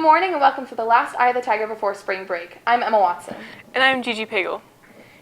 morning and welcome to the last Eye of the Tiger before spring break. I'm Emma Watson. And I'm Gigi Pagel.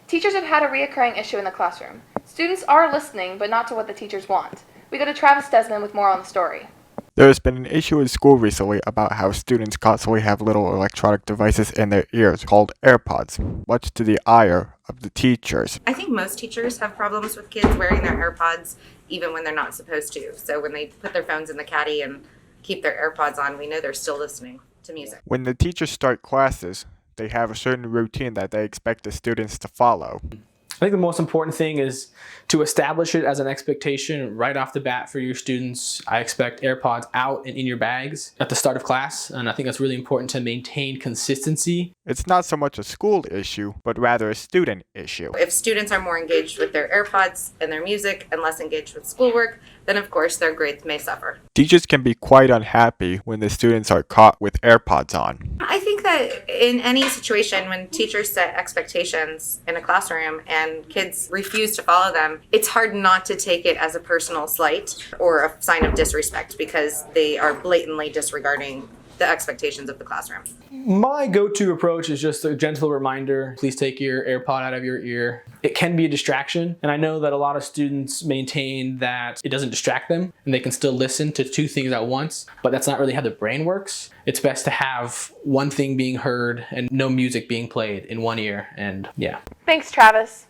Teachers have had a reoccurring issue in the classroom. Students are listening, but not to what the teachers want. We go to Travis Desmond with more on the story. There has been an issue in school recently about how students constantly have little electronic devices in their ears called AirPods, much to the ire of the teachers. I think most teachers have problems with kids wearing their AirPods even when they're not supposed to. So when they put their phones in the caddy and keep their AirPods on, we know they're still listening to music. When the teachers start classes, they have a certain routine that they expect the students to follow. I think the most important thing is to establish it as an expectation right off the bat for your students. I expect AirPods out and in your bags at the start of class, and I think that's really important to maintain consistency. It's not so much a school issue, but rather a student issue. If students are more engaged with their AirPods and their music and less engaged with schoolwork, then of course their grades may suffer. Teachers can be quite unhappy when the students are caught with AirPods on. I think that in any situation when teachers set expectations in a classroom and kids refuse to follow them, it's hard not to take it as a personal slight or a sign of disrespect because they are blatantly disregarding the expectations of the classroom. My go-to approach is just a gentle reminder. Please take your AirPod out of your ear. It can be a distraction, and I know that a lot of students maintain that it doesn't distract them and they can still listen to two things at once, but that's not really how the brain works. It's best to have one thing being heard and no music being played in one ear, and yeah. Thanks, Travis.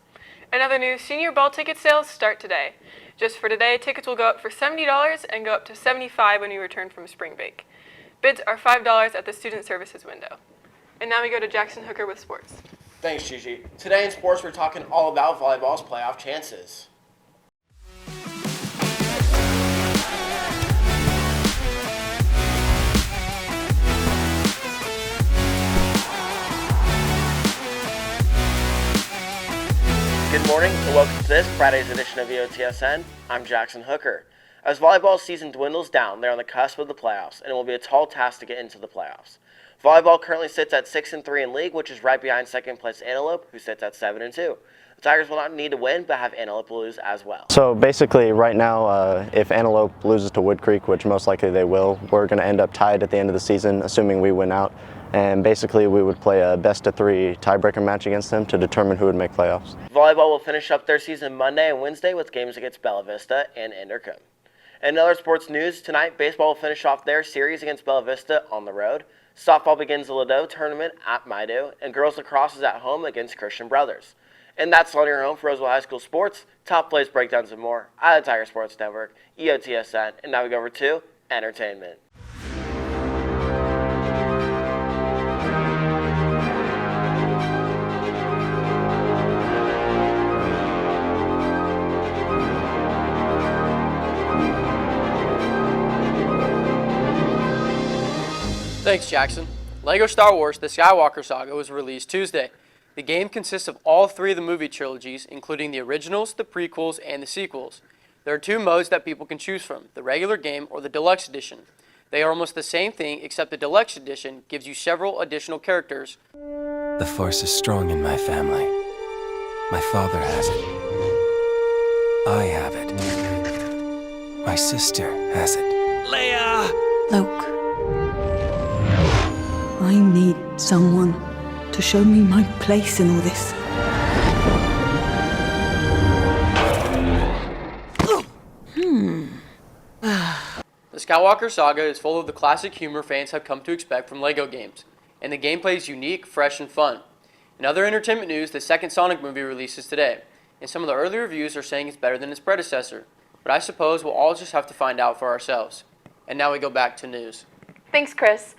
In other news, senior ball ticket sales start today. Just for today, tickets will go up for $70 and go up to $75 when you return from spring break. Bids are $5 at the Student Services window. And now we go to Jackson Hooker with sports. Thanks, Gigi. Today in sports, we're talking all about volleyball's playoff chances. Good morning and welcome to this Friday's edition of EOTSN. I'm Jackson Hooker. As volleyball season dwindles down, they're on the cusp of the playoffs, and it will be a tall task to get into the playoffs. Volleyball currently sits at 6-3 in league, which is right behind second place Antelope, who sits at 7-2. The Tigers will not need to win, but have Antelope lose as well. So basically right now, if Antelope loses to Wood Creek, which most likely they will, we're going to end up tied at the end of the season, assuming we win out. And basically we would play a best-of-3 tiebreaker match against them to determine who would make playoffs. Volleyball will finish up their season Monday and Wednesday with games against Bella Vista and Inderkum. In other sports news, tonight baseball will finish off their series against Bella Vista on the road. Softball begins the Ladeau tournament at Maidu, and girls lacrosse is at home against Christian Brothers. And that's all your home for Roseville High School sports. Top plays, breakdowns, and more at the Tiger Sports Network, EOTSN. And now we go over to entertainment. Thanks, Jackson. LEGO Star Wars The Skywalker Saga was released Tuesday. The game consists of all three of the movie trilogies, including the originals, the prequels, and the sequels. There are two modes that people can choose from, the regular game or the deluxe edition. They are almost the same thing, except the deluxe edition gives you several additional characters. The Force is strong in my family. My father has it. I have it. My sister has it. Leia! Luke. I need someone to show me my place in all this. The Skywalker Saga is full of the classic humor fans have come to expect from LEGO games, and the gameplay is unique, fresh, and fun. In other entertainment news, the second Sonic movie releases today, and some of the early reviews are saying it's better than its predecessor, but I suppose we'll all just have to find out for ourselves. And now we go back to news. Thanks, Chris.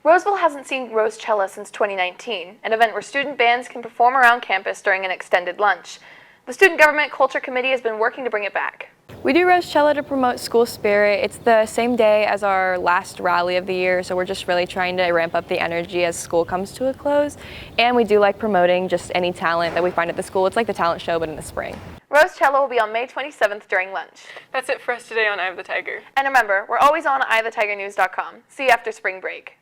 Roseville hasn't seen Rosecella since 2019, an event where student bands can perform around campus during an extended lunch. The Student Government Culture Committee has been working to bring it back. We do Rosecella to promote school spirit. It's the same day as our last rally of the year, so we're just really trying to ramp up the energy as school comes to a close. And we do like promoting just any talent that we find at the school. It's like the talent show, but in the spring. Rosecella will be on May 27th during lunch. That's it for us today on Eye of the Tiger. And remember, we're always on eyeofthetigernews.com. See you after spring break.